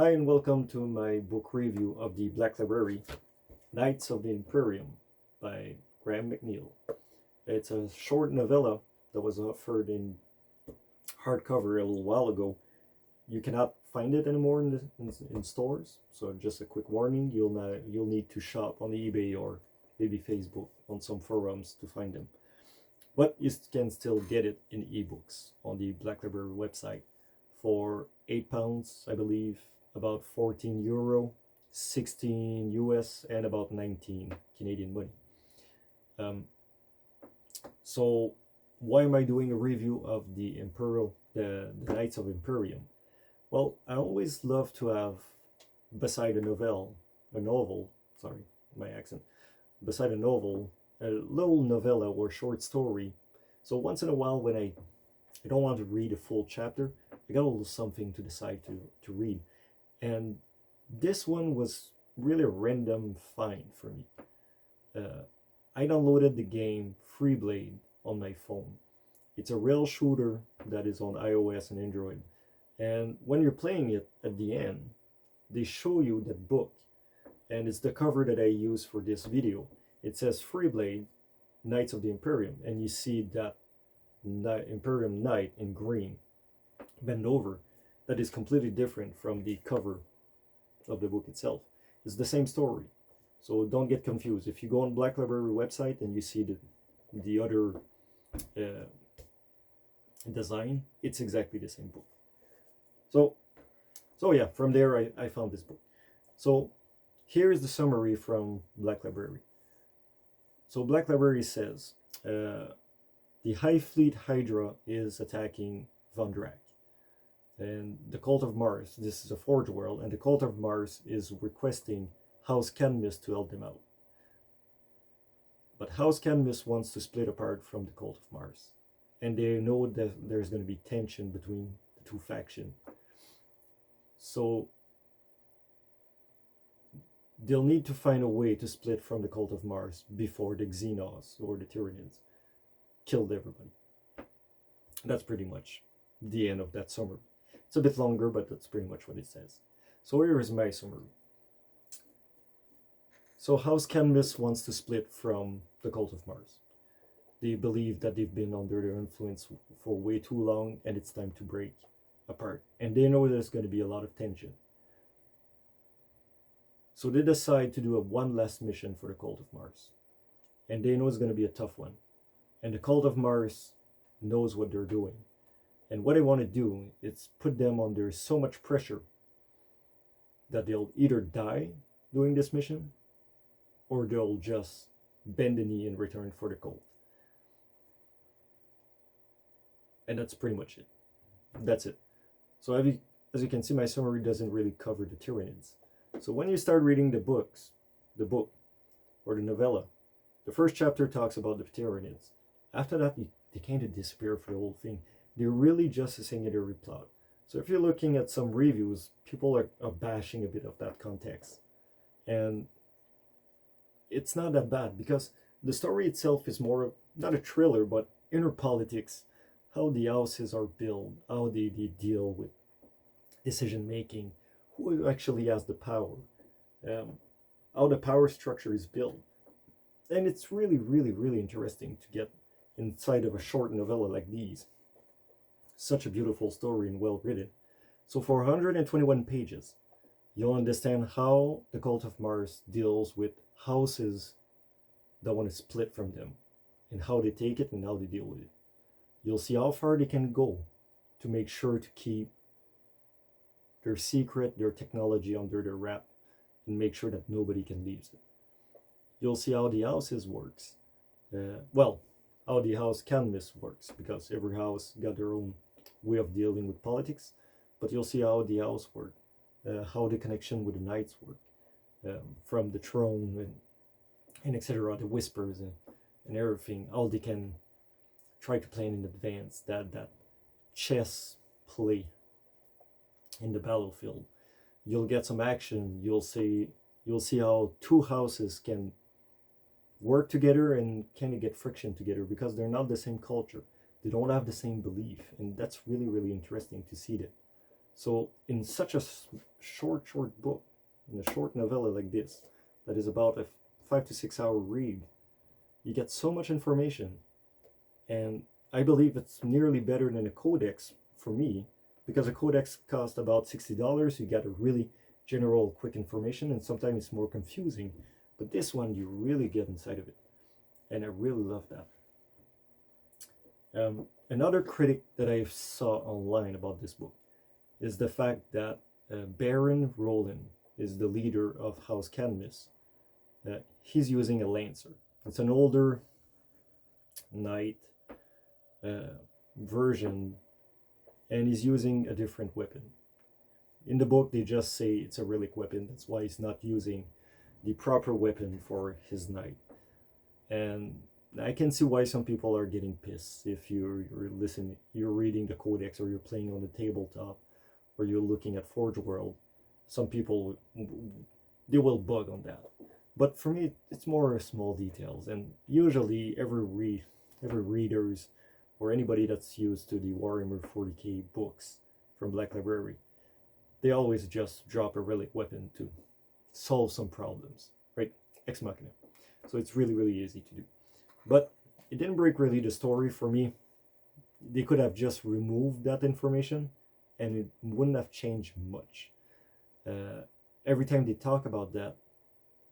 Hi and welcome to my book review of the Black Library, Knights of the Imperium by Graham Mcneill. It's a short novella that was offered in hardcover a little while ago. You cannot find it anymore in stores, so just a quick warning, you'll need to shop on eBay or maybe Facebook on some forums to find them. But you can still get it in ebooks on the Black Library website for £8, I believe, about €14, 16 US, and about 19 Canadian money. So why am I doing a review of the Knights of Imperium? Well, I always love to have beside a novel, sorry, my accent, beside a novel, a little novella or short story. So once in a while when I don't want to read a full chapter, I got a little something to decide to read. And this one was really a random find for me. I downloaded the game Freeblade on my phone. It's a rail shooter that is on iOS and Android. And when you're playing it, at the end, they show you the book. And it's the cover that I use for this video. It says Freeblade, Knights of the Imperium. And you see that Imperium Knight in green bend over. That is completely different from the cover of the book itself. It's the same story. So don't get confused. If you go on Black Library website and you see the other design, it's exactly the same book. So yeah, from there I found this book. So here is the summary from Black Library. So Black Library says, the High Fleet Hydra is attacking Von Drac. And the Cult of Mars, this is a Forge world, and the Cult of Mars is requesting House Cadmus to help them out. But House Cadmus wants to split apart from the Cult of Mars. And they know that there's going to be tension between the two factions. So they'll need to find a way to split from the Cult of Mars before the Xenos or the Tyranids killed everybody. That's pretty much the end of that summary. It's a bit longer, but that's pretty much what it says. So here is my summary. So House Cadmus wants to split from the Cult of Mars. They believe that they've been under their influence for way too long and it's time to break apart. And they know there's going to be a lot of tension. So they decide to do one last mission for the Cult of Mars. And they know it's going to be a tough one. And the Cult of Mars knows what they're doing. And what they want to do is put them under so much pressure that they'll either die doing this mission or they'll just bend the knee in return for the cult. And that's pretty much it. That's it. So as you can see, my summary doesn't really cover the Tyranids. So when you start reading the book or the novella, the first chapter talks about the Tyranids. After that, they kind of disappear for the whole thing. They're really just a secondary plot. So if you're looking at some reviews, people are bashing a bit of that context. And it's not that bad because the story itself is more, not a thriller, but inner politics, how the houses are built, how they deal with decision making, who actually has the power, how the power structure is built. And it's really, really, really interesting to get inside of a short novella like these. Such a beautiful story and well written. So for 121 pages, you'll understand how the Cult of Mars deals with houses that want to split from them and how they take it and how they deal with it. You'll see how far they can go to make sure to keep their secret, their technology under their wrap and make sure that nobody can leave it. You'll see how the houses works. How the House Cadmus works, because every house got their own way of dealing with politics. But you'll see how the house work, how the connection with the knights work, from the throne and etc. The whispers and everything. How they can try to plan in advance that chess play in the battlefield. You'll get some action. You'll see how two houses can work together and kind of get friction together because they're not the same culture. They don't have the same belief, and that's really, really interesting to see that. So in such a short book, in a short novella like this, that is about a 5 to 6 hour read, you get so much information. And I believe it's nearly better than a codex for me, because a codex costs about $60. You get a really general, quick information, and sometimes it's more confusing. But this one, you really get inside of it. And I really love that. Another critic that I saw online about this book is the fact that Baron Roland is the leader of House Cadmus. He's using a lancer. It's an older knight version, and he's using a different weapon. In the book, they just say it's a relic weapon. That's why he's not using the proper weapon for his knight. And I can see why some people are getting pissed if you're reading the codex, or you're playing on the tabletop, or you're looking at Forge World. Some people, they will bug on that. But for me, it's more small details. And usually every readers or anybody that's used to the Warhammer 40k books from Black Library, they always just drop a relic weapon to solve some problems, right? Ex machina. So it's really, really easy to do. But it didn't break really the story for me. They could have just removed that information and it wouldn't have changed much. Every time they talk about that,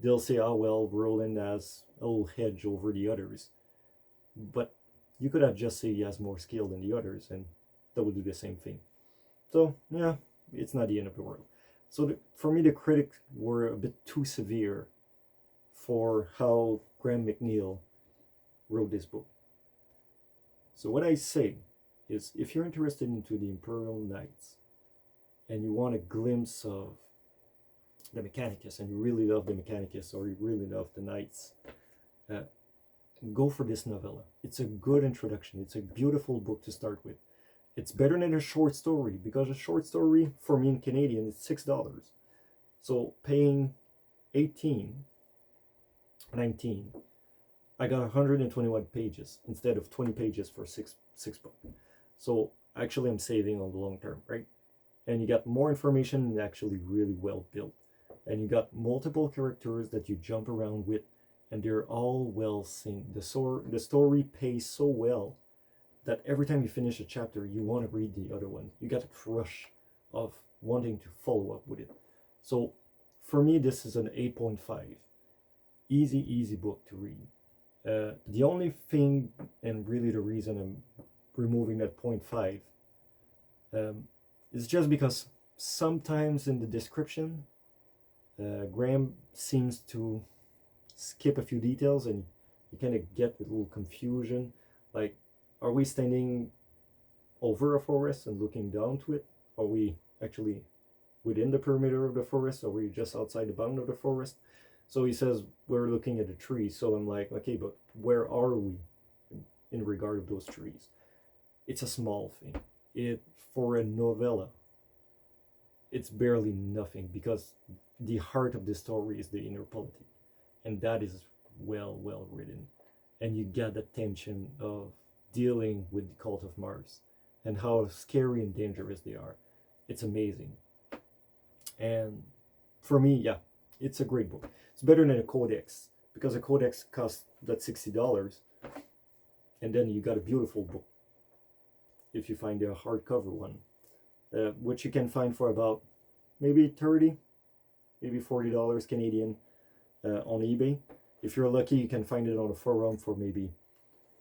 they'll say, oh, well, Roland has a little hedge over the others. But you could have just said he has more skill than the others, and that would do the same thing. So, yeah, it's not the end of the world. So for me, the critics were a bit too severe for how Graham Mcneill wrote this book. So what I say is, if you're interested into the Imperial Knights and you want a glimpse of the Mechanicus, and you really love the Mechanicus, or you really love the Knights, go for this novella. It's a good introduction. It's a beautiful book to start with. It's better than a short story, because a short story for me in Canadian is $6. So paying 18, 19, I got 121 pages instead of 20 pages for six book. So actually I'm saving on the long term, right? And you got more information, and actually really well built. And you got multiple characters that you jump around with, and they're all well synced. The story pays so well that every time you finish a chapter, you want to read the other one. You got a crush of wanting to follow up with it. So for me, this is an 8.5. Easy book to read. The only thing, and really the reason I'm removing that 0.5, is just because sometimes in the description, Graham seems to skip a few details, and you kind of get a little confusion. Like, are we standing over a forest and looking down to it? Are we actually within the perimeter of the forest? Are we just outside the bound of the forest? So he says we're looking at a tree. So I'm like, okay, but where are we in regard of those trees? It's a small thing. For a novella, it's barely nothing, because the heart of the story is the inner politic, and that is well written, and you get the tension of dealing with the cult of Mars and how scary and dangerous they are. It's amazing. And for me, yeah, it's a great book. It's better than a codex, because a codex costs that $60, and then you got a beautiful book if you find a hardcover one, which you can find for about maybe 30, maybe $40 Canadian on eBay. If you're lucky, you can find it on a forum for maybe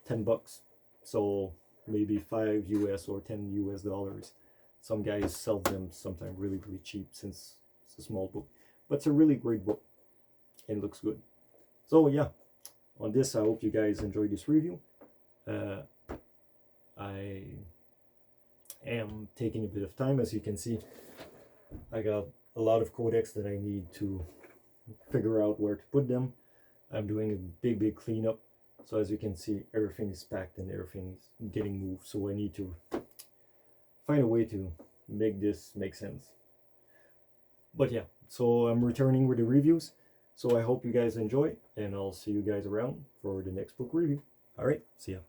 $10. So maybe 5 US or 10 US dollars. Some guys sell them sometimes really cheap, since it's a small book. But it's a really great book and looks good. So yeah, on this, I hope you guys enjoyed this review. I am taking a bit of time. As you can see, I got a lot of codex that I need to figure out where to put them. I'm doing a big cleanup. So as you can see, everything is packed and everything is getting moved. So I need to find a way to make this make sense. But yeah, so I'm returning with the reviews. So I hope you guys enjoy, and I'll see you guys around for the next book review. All right, see ya.